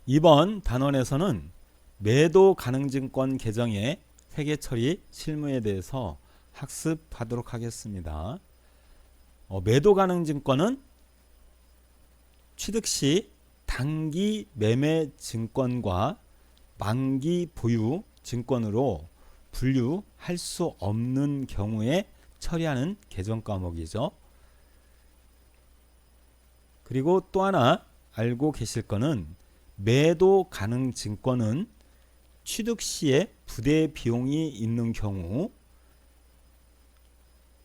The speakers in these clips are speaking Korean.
이번 단원에서는 매도 가능증권 계정의 회계 처리 실무에 대해서 학습하도록 하겠습니다. 매도 가능증권은 취득 시 단기 매매 증권과 만기 보유 증권으로 분류할 수 없는 경우에 처리하는 계정 과목이죠. 그리고 또 하나 알고 계실 거는 매도 가능 증권은 취득 시에 부대 비용이 있는 경우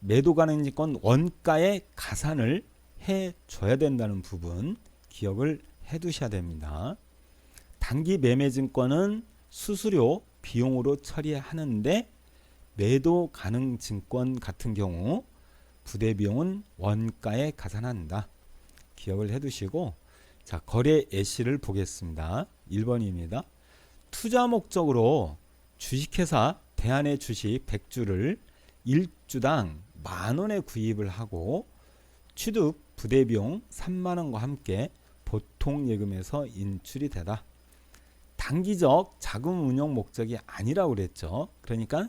매도 가능 증권 원가의 가산을 해 줘야 된다는 부분 기억을 해 두셔야 됩니다. 단기 매매 증권은 수수료 비용으로 처리하는데 매도 가능 증권 같은 경우 부대 비용은 원가에 가산한다. 기억을 해 두시고, 자, 거래 예시를 보겠습니다. 1번입니다. 투자 목적으로 주식회사 대한의 주식 100주를 1주당 만원에 구입을 하고 취득 부대비용 3만원과 함께 보통예금에서 인출이 되다. 단기적 자금 운용 목적이 아니라고 그랬죠. 그러니까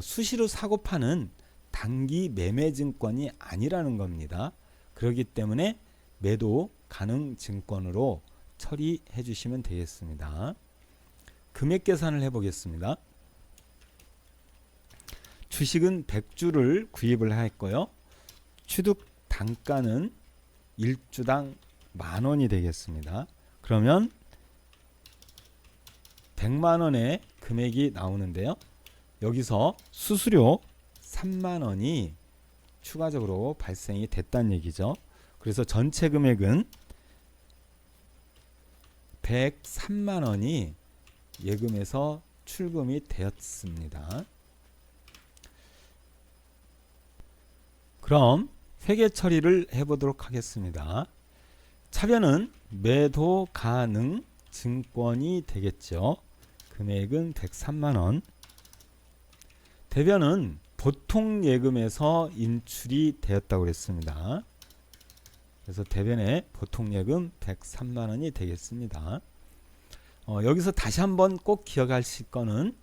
수시로 사고 파는 단기 매매 증권이 아니라는 겁니다. 그렇기 때문에 매도 가능 증권으로 처리해 주시면 되겠습니다. 금액 계산을 해 보겠습니다. 주식은 100주를 구입을 했고요. 취득 단가는 1주당 만원이 되겠습니다. 그러면 100만원의 금액이 나오는데요. 여기서 수수료 3만원이 추가적으로 발생이 됐다는 얘기죠. 그래서 전체 금액은 103만원이 예금에서 출금이 되었습니다. 그럼 회계 처리를 해보도록 하겠습니다. 차변은 매도 가능 증권이 되겠죠. 금액은 103만원. 대변은 보통 예금에서 인출이 되었다고 그랬습니다. 그래서 대변의 보통 예금 103만원이 되겠습니다. 여기서 다시 한번 꼭 기억하실 거는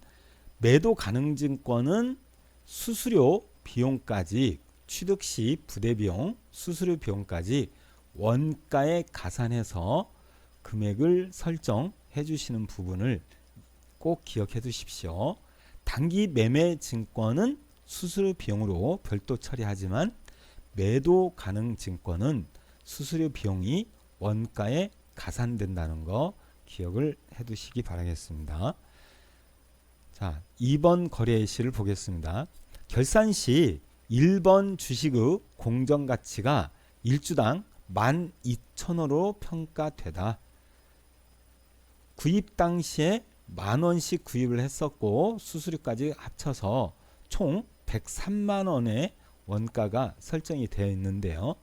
매도 가능 증권은 수수료 비용까지 취득 시 부대비용, 수수료 비용까지 원가에 가산해서 금액을 설정해 주시는 부분을 꼭 기억해 두십시오. 단기 매매 증권은 수수료 비용으로 별도 처리하지만 매도 가능 증권은 수수료 비용이 원가에 가산된다는 거 기억을 해 두시기 바라겠습니다. 자, 2번 거래 예시를 보겠습니다. 결산 시 1번 주식의 공정가치가 1주당 12,000원으로 평가되다. 구입 당시에 만원씩 구입을 했었고 수수료까지 합쳐서 총 103만원의 원가가 설정이 되어 있는데요.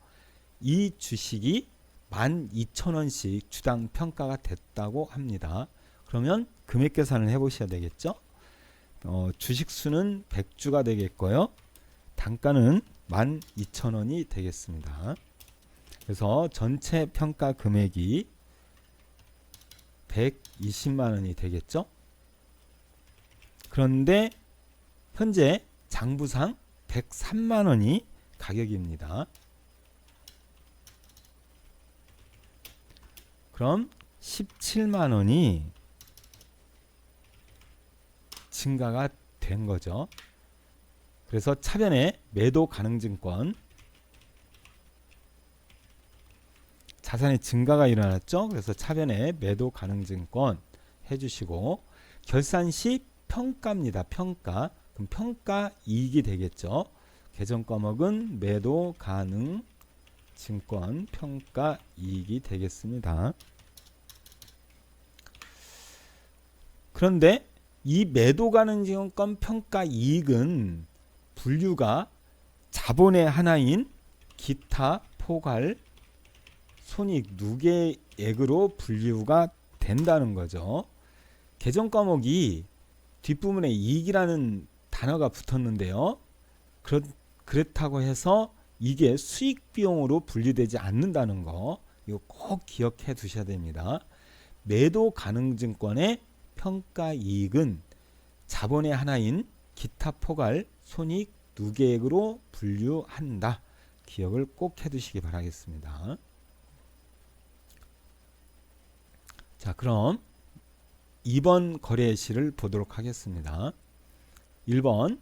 이 주식이 12,000원씩 주당 평가가 됐다고 합니다. 그러면 금액 계산을 해 보셔야 되겠죠. 주식 수는 100주가 되겠고요. 단가는 12,000원이 되겠습니다. 그래서 전체 평가 금액이 120만원이 되겠죠. 그런데 현재 장부상 103만원이 가격입니다. 그럼 17만원이 증가가 된 거죠. 그래서 차변에 매도 가능 증권 자산의 증가가 일어났죠. 그래서 차변에 매도 가능 증권 해주시고 결산 시 평가입니다. 평가. 그럼 평가 이익이 되겠죠. 계정 과목은 매도 가능 증권 평가 이익이 되겠습니다. 그런데 이 매도 가능 증권 평가 이익은 분류가 자본의 하나인 기타 포괄 손익 누계액으로 분류가 된다는 거죠. 계정 과목이 뒷부분에 이익이라는 단어가 붙었는데요. 그렇다고 해서 이게 수익 비용으로 분류되지 않는다는 거 이거 꼭 기억해 두셔야 됩니다. 매도 가능 증권의 평가 이익은 자본의 하나인 기타 포괄 손익 누계액으로 분류한다. 기억을 꼭 해두시기 바라겠습니다. 자, 그럼 2번 거래 시를 보도록 하겠습니다. 1번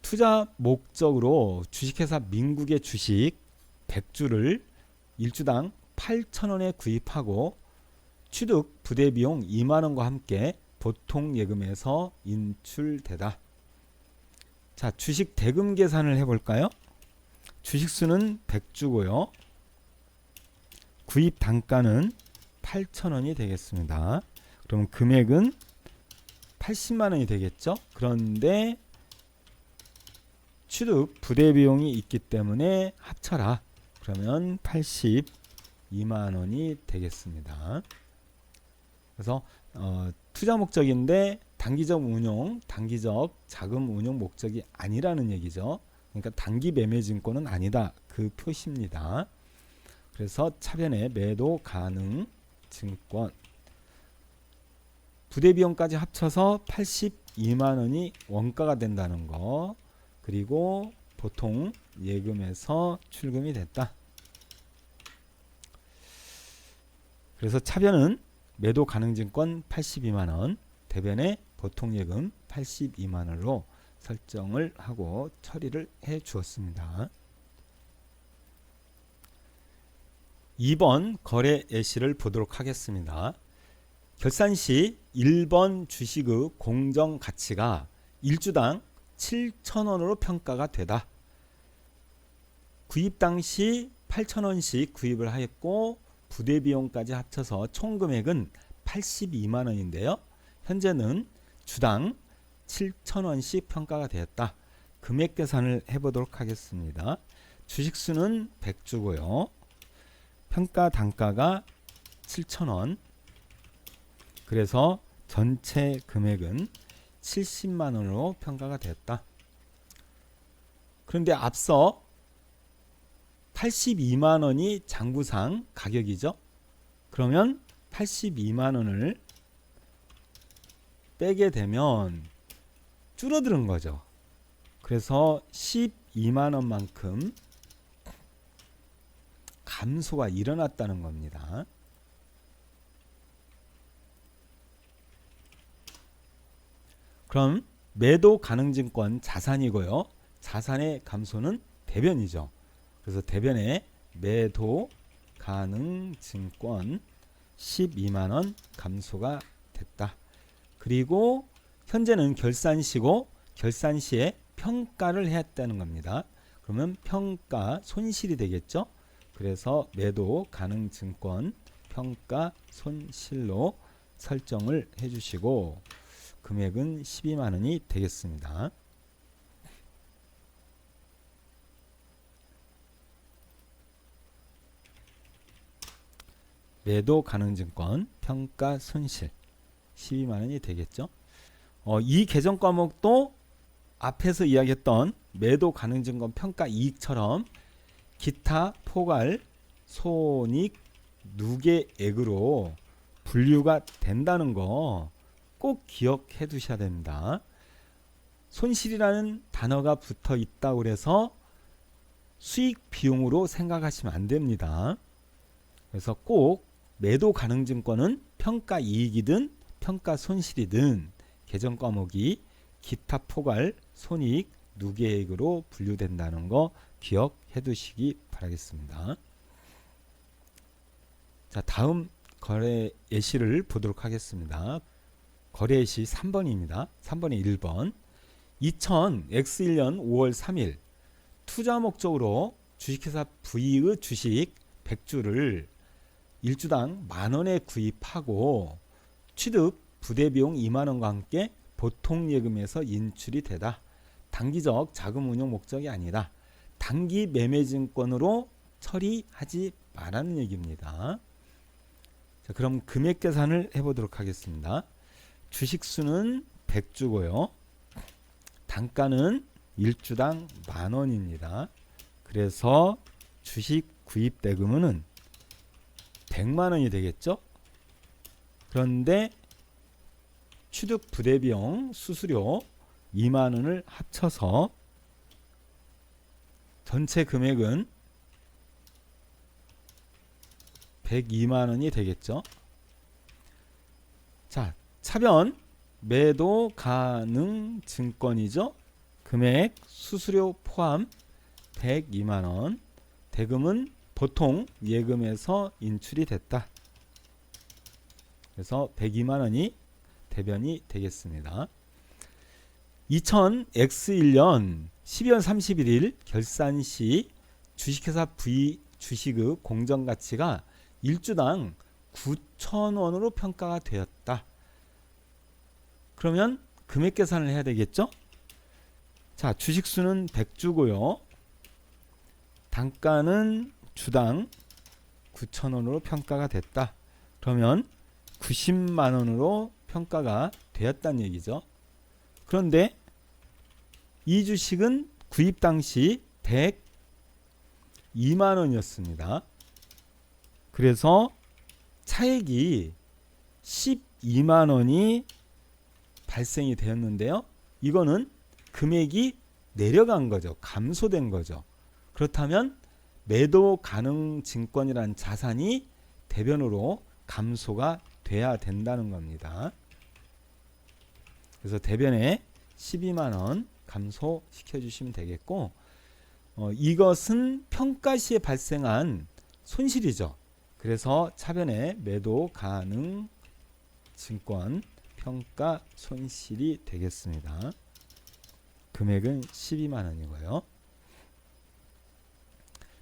투자 목적으로 주식회사 민국의 주식 100주를 1주당 8,000원에 구입하고 취득 부대비용 2만원과 함께 보통예금에서 인출되다. 자, 주식 대금 계산을 해볼까요? 주식수는 100주고요. 구입 단가는 8,000원이 되겠습니다. 그럼 금액은 80만원이 되겠죠? 그런데 취득 부대비용이 있기 때문에 합쳐라. 그러면 82만원이 되겠습니다. 그래서 투자 목적인데 단기적 운용, 단기적 자금 운용 목적이 아니라는 얘기죠. 그러니까 단기 매매 증권은 아니다. 그 표시입니다. 그래서 차변에 매도 가능 증권 부대비용까지 합쳐서 82만원이 원가가 된다는 거, 그리고 보통 예금에서 출금이 됐다. 그래서 차변은 매도 가능 증권 82만원, 대변에 보통 예금 82만원으로 설정을 하고 처리를 해 주었습니다. 2번 거래 예시를 보도록 하겠습니다. 결산 시 1번 주식의 공정 가치가 1주당 7,000원으로 평가가 되다. 구입 당시 8,000원씩 구입을 하였고 부대비용까지 합쳐서 총 금액은 82만원인데요. 현재는 주당 7,000원씩 평가가 되었다. 금액 계산을 해보도록 하겠습니다. 주식수는 100주고요. 평가 단가가 7,000원. 그래서 전체 금액은 70만원으로 평가가 되었다. 그런데 앞서 82만원이 장부상 가격이죠. 그러면 82만원을 빼게 되면 줄어드는 거죠. 그래서 12만원만큼 감소가 일어났다는 겁니다. 그럼 매도 가능 증권 자산이고요. 자산의 감소는 대변이죠. 그래서 대변에 매도 가능 증권 12만원 감소가 됐다. 그리고 현재는 결산시고 결산시에 평가를 했다는 겁니다. 그러면 평가 손실이 되겠죠. 그래서 매도 가능 증권 평가 손실로 설정을 해주시고 금액은 12만원이 되겠습니다. 매도 가능 증권 평가 손실 12만원이 되겠죠. 이 계정 과목도 앞에서 이야기했던 매도 가능 증권 평가 이익처럼 기타 포괄 손익 누계액으로 분류가 된다는 거 꼭 기억해 두셔야 됩니다. 손실이라는 단어가 붙어 있다고 그래서 수익 비용으로 생각하시면 안 됩니다. 그래서 꼭 매도 가능 증권은 평가 이익이든 평가 손실이든 계정 과목이 기타 포괄 손익 누계액으로 분류된다는 거 기억해 두시기 바라겠습니다. 자, 다음 거래 예시를 보도록 하겠습니다. 거래 예시 3번입니다. 3번에 1번 2000X1년 5월 3일 투자 목적으로 주식회사 V의 주식 100주를 1주당 만원에 구입하고 취득 부대비용 2만원과 함께 보통예금에서 인출이 되다. 단기적 자금 운용 목적이 아니다. 단기 매매증권으로 처리하지 말라는 얘기입니다. 자, 그럼 금액 계산을 해보도록 하겠습니다. 주식수는 100주고요. 단가는 1주당 만원입니다. 그래서 주식 구입 대금은 100만 원이 되겠죠. 그런데 취득 부대비용 수수료 2만 원을 합쳐서 전체 금액은 102만 원이 되겠죠. 자, 차변 매도 가능 증권이죠. 금액 수수료 포함 102만 원. 대금은 보통 예금에서 인출이 됐다. 그래서 102만 원이 대변이 되겠습니다. 2000X1년 12월 31일 결산 시 주식회사 V 주식의 공정가치가 1주당 9,000원으로 평가가 되었다. 그러면 금액 계산을 해야 되겠죠? 자, 주식수는 100주고요. 단가는 주당 9,000원으로 평가가 됐다. 그러면 90만 원으로 평가가 되었다는 얘기죠. 그런데 이 주식은 구입 당시 102만 원이었습니다. 그래서 차액이 12만 원이 발생이 되었는데요. 이거는 금액이 내려간 거죠. 감소된 거죠. 그렇다면 매도 가능 증권이라는 자산이 대변으로 감소가 돼야 된다는 겁니다. 그래서 대변에 12만 원 감소시켜 주시면 되겠고, 이것은 평가 시에 발생한 손실이죠. 그래서 차변에 매도 가능 증권 평가 손실이 되겠습니다. 금액은 12만 원이고요.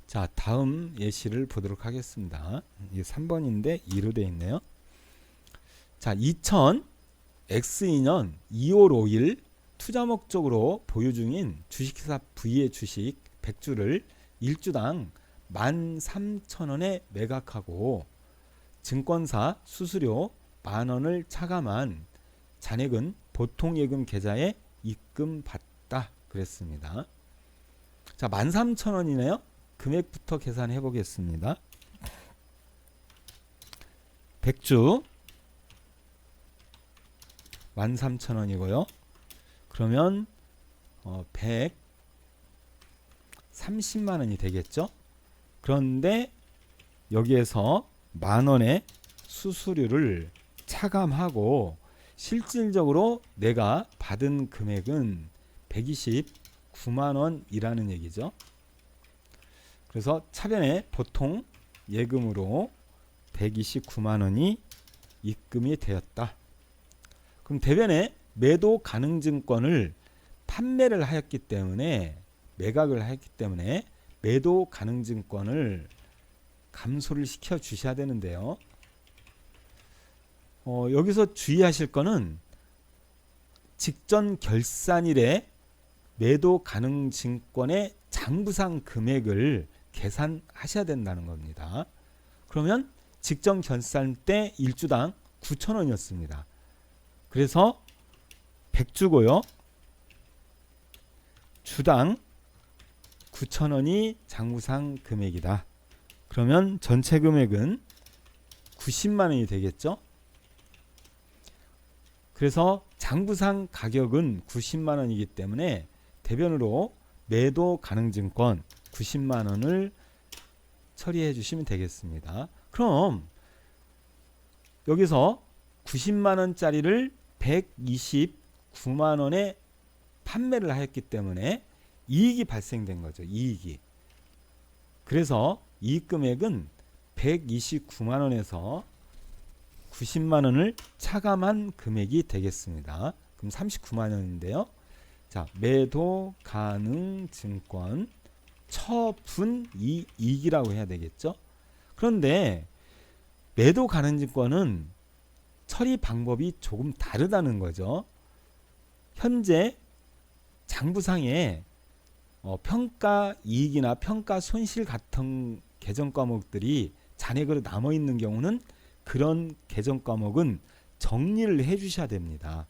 자, 다음 예시를 보도록 하겠습니다. 이게 3번인데 2로 되어 있네요. 자, 2000X2년 2월 5일 투자 목적으로 보유 중인 주식회사 V의 주식 100주를 1주당 13,000원에 매각하고 증권사 수수료 만원을 차감한 잔액은 보통예금 계좌에 입금받다 그랬습니다. 자, 13,000원이네요. 금액부터 계산해 보겠습니다. 100주 13,000원이고요. 그러면 130만 원이 되겠죠. 그런데 여기에서 만원의 수수료를 차감하고 실질적으로 내가 받은 금액은 129만 원이라는 얘기죠. 그래서 차변에 보통 예금으로 129만 원이 입금이 되었다. 그럼 대변에 매도 가능 증권을 판매를 하였기 때문에, 매각을 하였기 때문에 매도 가능 증권을 감소를 시켜 주셔야 되는데요. 여기서 주의하실 거는 직전 결산일에 매도 가능 증권의 장부상 금액을 계산하셔야 된다는 겁니다. 그러면 직전 결산 때 1주당 9,000원이었습니다. 그래서 100주고요. 주당 9,000원이 장부상 금액이다. 그러면 전체 금액은 90만 원이 되겠죠. 그래서 장부상 가격은 90만 원이기 때문에 대변으로 매도 가능 증권 90만 원을 처리해 주시면 되겠습니다. 그럼 여기서 90만 원짜리를 129만 원에 판매를 하였기 때문에 이익이 발생된 거죠. 이익이. 그래서 이익 금액은 129만 원에서 90만 원을 차감한 금액이 되겠습니다. 그럼 39만 원인데요. 자, 매도 가능 증권 처분 이익이라고 해야 되겠죠. 그런데 매도 가능 증권은 처리 방법이 조금 다르다는 거죠. 현재 장부상에 평가 이익이나 평가 손실 같은 계정 과목들이 잔액으로 남아 있는 경우는 그런 계정 과목은 정리를 해 주셔야 됩니다.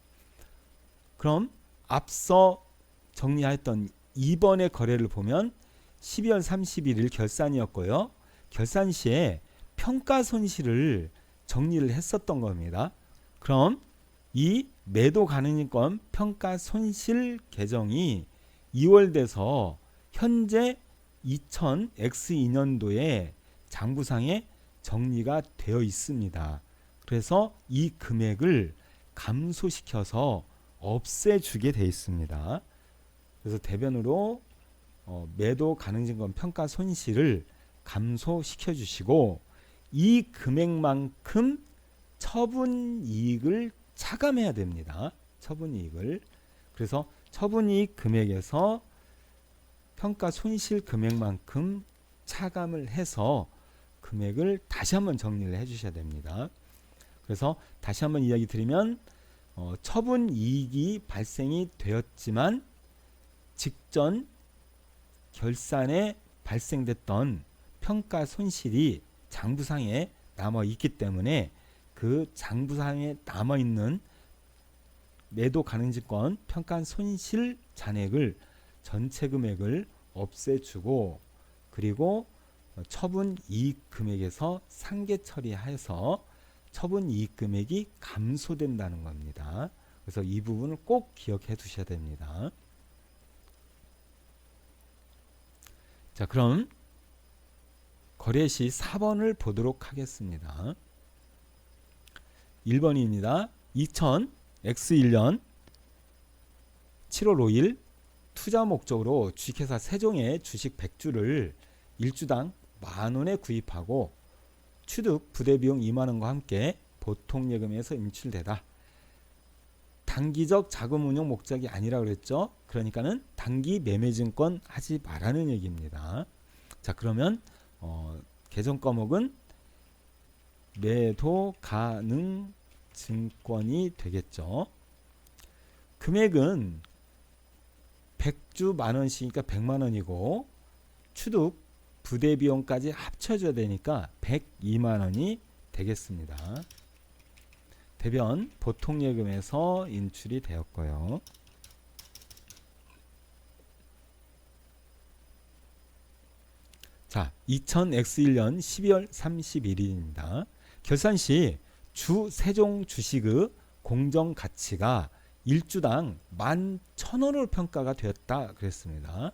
그럼 앞서 정리했던 2번의 거래를 보면 12월 31일 결산이었고요. 결산 시에 평가 손실을 정리를 했었던 겁니다. 그럼 이 매도 가능인권 평가 손실 계정이 2월 돼서 현재 2000X2년도에 장부상에 정리가 되어 있습니다. 그래서 이 금액을 감소시켜서 없애주게 되어 있습니다. 그래서 대변으로 매도 가능증권 평가 손실을 감소시켜 주시고 이 금액만큼 처분이익을 차감해야 됩니다. 처분이익을. 그래서 처분이익 금액에서 평가 손실 금액만큼 차감을 해서 금액을 다시 한번 정리를 해 주셔야 됩니다. 그래서 다시 한번 이야기 드리면 처분이익이 발생이 되었지만 직전 결산에 발생됐던 평가 손실이 장부상에 남아 있기 때문에 그 장부상에 남아 있는 매도 가능증권 평가 손실 잔액을 전체 금액을 없애주고 그리고 처분 이익 금액에서 상계 처리해서 처분 이익 금액이 감소된다는 겁니다. 그래서 이 부분을 꼭 기억해 두셔야 됩니다. 자, 그럼 거래시 4번을 보도록 하겠습니다. 1번입니다. 2000X1년 7월 5일 투자 목적으로 주식회사 세종의 주식 100주를 1주당 만원에 구입하고 취득 부대비용 2만원과 함께 보통예금에서 인출되다. 단기적 자금운용 목적이 아니라 그랬죠. 그러니까는 단기 매매증권 하지 말라는 얘기입니다. 자, 그러면 계정 과목은 매도 가능 증권이 되겠죠. 금액은 100주 만원씩이니까 100만원이고 취득 부대비용까지 합쳐줘야 되니까 102만원이 되겠습니다. 대변 보통예금에서 인출이 되었고요. 자, 2000X1년 12월 31일입니다. 결산 시 주 세종 주식의 공정가치가 1주당 11,000원으로 평가가 되었다 그랬습니다.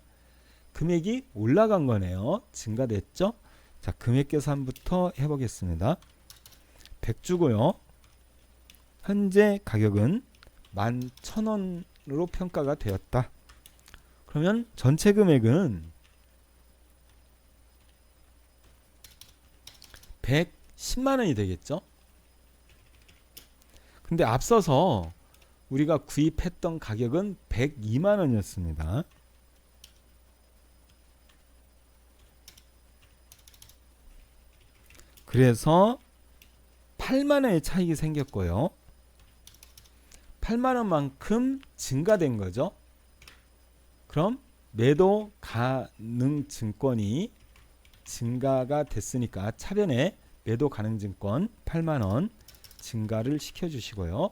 금액이 올라간 거네요. 증가됐죠? 자, 금액 계산부터 해보겠습니다. 100주고요. 현재 가격은 11,000원으로 평가가 되었다. 그러면 전체 금액은 110만원이 되겠죠? 근데 앞서서 우리가 구입했던 가격은 102만원이었습니다. 그래서 8만원의 차익이 생겼고요. 8만원만큼 증가된 거죠. 그럼 매도 가능 증권이 증가가 됐으니까 차변에 매도 가능 증권 8만원 증가를 시켜주시고요.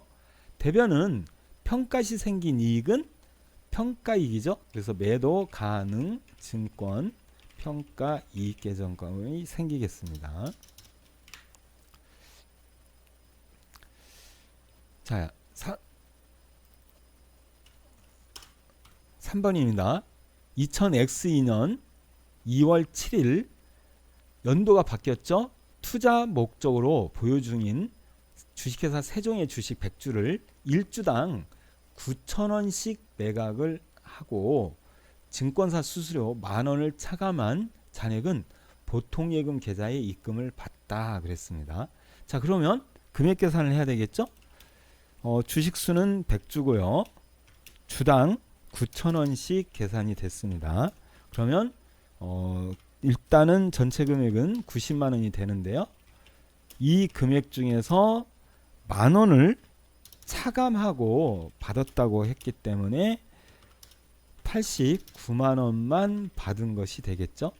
대변은 평가 시 생긴 이익은 평가이익이죠. 그래서 매도 가능 증권 평가 이익 계정권이 생기겠습니다. 자, 3번입니다. 2000X2년 2월 7일 연도가 바뀌었죠. 투자 목적으로 보유 중인 주식회사 세종의 주식 100주를 1주당 9,000원씩 매각을 하고 증권사 수수료 만원을 차감한 잔액은 보통예금 계좌에 입금을 받다 그랬습니다. 자, 그러면 금액 계산을 해야 되겠죠. 주식수는 100주고요. 주당 9,000원씩 계산이 됐습니다. 그러면 일단은 전체 금액은 90만원이 되는데요. 이 금액 중에서 만원을 차감하고 받았다고 했기 때문에 89만원만 받은 것이 되겠죠.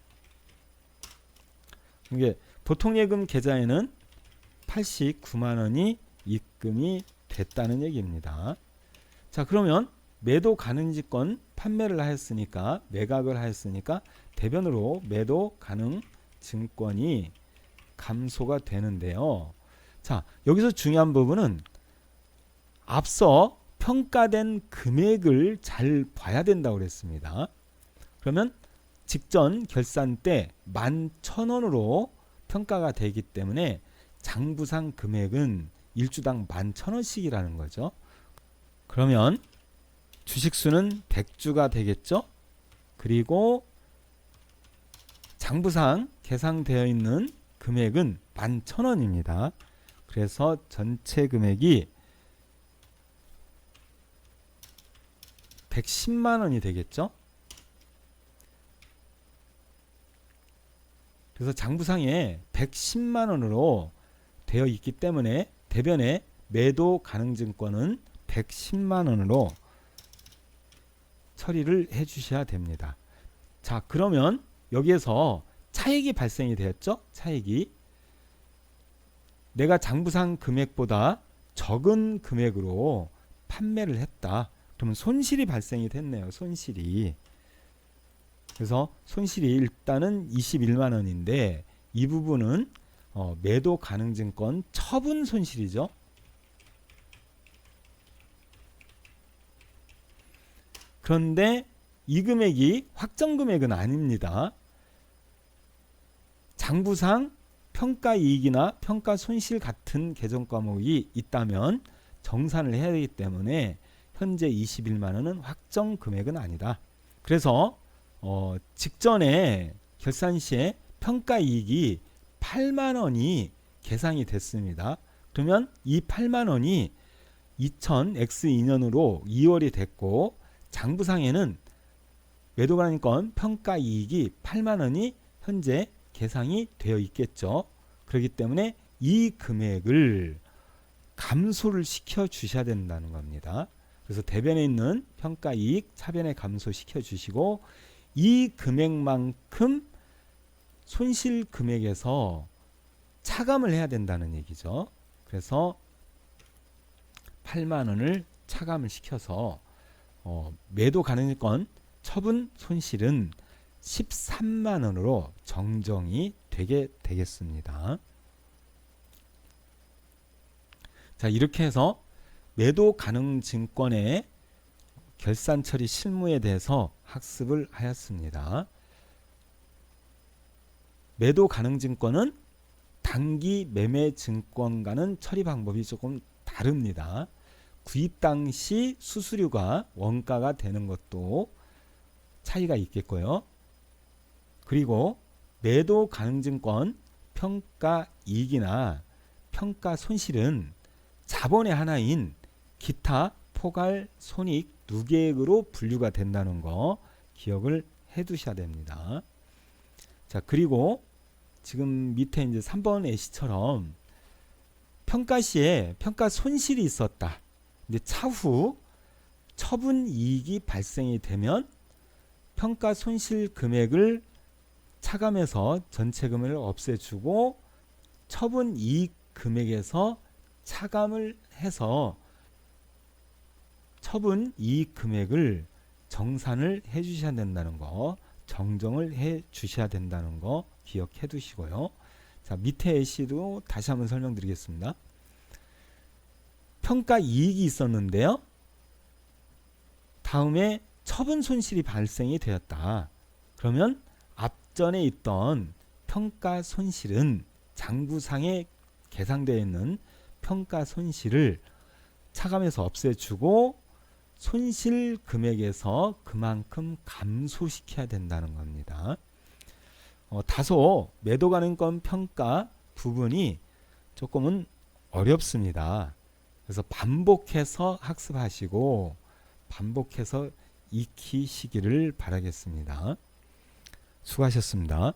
이게 보통예금 계좌에는 89만원이 입금이 됐다는 얘기입니다. 자, 그러면 매도 가능지권 판매를 하였으니까 매각을 하였으니까 대변으로 매도 가능 증권이 감소가 되는데요. 자, 여기서 중요한 부분은 앞서 평가된 금액을 잘 봐야 된다고 그랬습니다. 그러면 직전 결산 때 11,000원으로 평가가 되기 때문에 장부상 금액은 일주당 11,000원씩이라는 거죠. 그러면 주식수는 100주가 되겠죠. 그리고 장부상 계상되어 있는 금액은 11,000원입니다. 그래서 전체 금액이 110만 원이 되겠죠. 그래서 장부상에 110만 원으로 되어 있기 때문에 대변에 매도 가능증권은 110만 원으로 처리를 해 주셔야 됩니다. 자, 그러면 여기에서 차익이 발생이 되었죠. 차익이 내가 장부상 금액보다 적은 금액으로 판매를 했다. 그러면 손실이 발생이 됐네요. 손실이. 그래서 손실이 일단은 21만 원인데 이 부분은 매도 가능증권 처분 손실이죠. 그런데 이 금액이 확정 금액은 아닙니다. 장부상 평가이익이나 평가손실 같은 계정 과목이 있다면 정산을 해야 되기 때문에 현재 21만 원은 확정 금액은 아니다. 그래서 직전에 결산 시에 평가이익이 8만 원이 계상이 됐습니다. 그러면 이 8만 원이 2000X2년으로 2월이 됐고 장부상에는 매도가능권 평가이익이 8만 원이 현재 계상이 되어 있겠죠. 그렇기 때문에 이 금액을 감소를 시켜 주셔야 된다는 겁니다. 그래서 대변에 있는 평가이익 차변에 감소시켜 주시고 이 금액만큼 손실 금액에서 차감을 해야 된다는 얘기죠. 그래서 8만 원을 차감을 시켜서 매도 가능권 처분 손실은 13만 원으로 정정이 되게 되겠습니다. 자, 이렇게 해서 매도 가능 증권의 결산 처리 실무에 대해서 학습을 하였습니다. 매도 가능 증권은 단기 매매 증권과는 처리 방법이 조금 다릅니다. 구입 당시 수수료가 원가가 되는 것도 차이가 있겠고요. 그리고 매도 가능 증권 평가 이익이나 평가 손실은 자본의 하나인 기타 포괄 손익 누계액으로 분류가 된다는 거 기억을 해 두셔야 됩니다. 자, 그리고 지금 밑에 이제 3번 예시처럼 평가 시에 평가 손실이 있었다. 근데 차후 처분 이익이 발생이 되면 평가 손실 금액을 차감해서 전체 금액을 없애주고 처분 이익 금액에서 차감을 해서 처분 이익 금액을 정산을 해 주셔야 된다는 거, 정정을 해 주셔야 된다는 거 기억해 두시고요. 자, 밑에 예시도 다시 한번 설명드리겠습니다. 평가 이익이 있었는데요. 다음에 처분 손실이 발생이 되었다. 그러면 앞전에 있던 평가 손실은 장부상에 계상되어 있는 평가 손실을 차감해서 없애주고 손실 금액에서 그만큼 감소시켜야 된다는 겁니다. 다소 매도 가능권 평가 부분이 조금은 어렵습니다. 그래서 반복해서 학습하시고 반복해서 익히시기를 바라겠습니다. 수고하셨습니다.